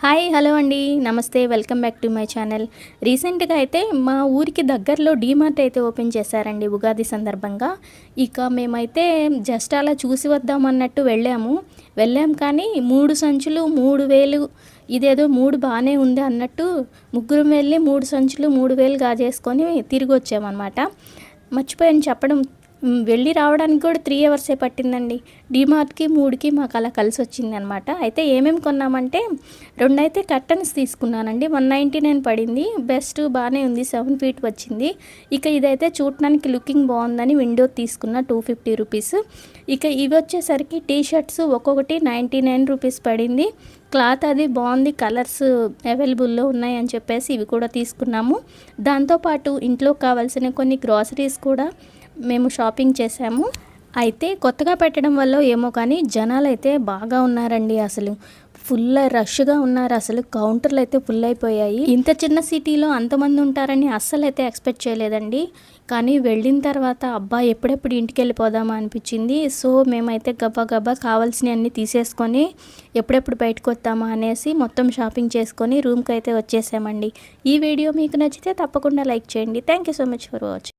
Hi hello అండి నమస్తే welcome back to my channel. రీసెంట్గా అయితే మా ఊరికి దగ్గరలో డీమార్ట్ అయితే ఓపెన్ చేశారండి ఉగాది సందర్భంగా. ఇక మేమైతే జస్ట్ అలా చూసి వద్దామన్నట్టు వెళ్ళాం కానీ 3 సంచులు 3000, ఇదేదో 3 బాగానే ఉంది అన్నట్టు ముగ్గురం వెళ్ళి 3 సంచులు 3000 గాజేసుకొని తిరిగి వచ్చామన్నమాట. మర్చిపోయాను చెప్పడం, వెళ్ళి రావడానికి కూడా 3 అవర్సే పట్టిందండి. డీమార్ట్కి 3కి మాకు అలా కలిసి వచ్చింది అనమాట. అయితే ఏమేమి కొన్నామంటే 2 అయితే కర్టన్స్ తీసుకున్నానండి. 199 పడింది. బెస్ట్ బాగానే ఉంది, 7 ఫీట్ వచ్చింది. ఇక ఇదైతే చూడటానికి లుకింగ్ బాగుందని విండో తీసుకున్న 250 రూపీస్. ఇక ఇవి వచ్చేసరికి టీ షర్ట్స్ ఒక్కొక్కటి 99 రూపీస్ పడింది. క్లాత్ అది బాగుంది, కలర్స్ అవైలబుల్లో ఉన్నాయని చెప్పేసి ఇవి కూడా తీసుకున్నాము. దాంతోపాటు ఇంట్లో కావాల్సిన కొన్ని గ్రాసరీస్ కూడా మేము షాపింగ్ చేసాము. అయితే కొత్తగా పెట్టడం వల్ల ఏమో కానీ జనాలు అయితే బాగా ఉన్నారండి. అసలు ఫుల్ రష్గా ఉన్నారు. అసలు కౌంటర్లు అయితే ఫుల్ అయిపోయాయి. ఇంత చిన్న సిటీలో అంతమంది ఉంటారని అస్సలు అయితే ఎక్స్పెక్ట్ చేయలేదండి. కానీ వెళ్ళిన తర్వాత అబ్బా ఎప్పుడెప్పుడు ఇంటికి వెళ్ళిపోదామా అనిపించింది. సో మేమైతే గబ్బా కావాల్సినవి అన్నీ తీసేసుకొని ఎప్పుడెప్పుడు బయటకు వస్తామా అనేసి మొత్తం షాపింగ్ చేసుకొని రూమ్కి అయితే వచ్చేసామండి. ఈ వీడియో మీకు నచ్చితే తప్పకుండా లైక్ చేయండి. Thank you so much for watching.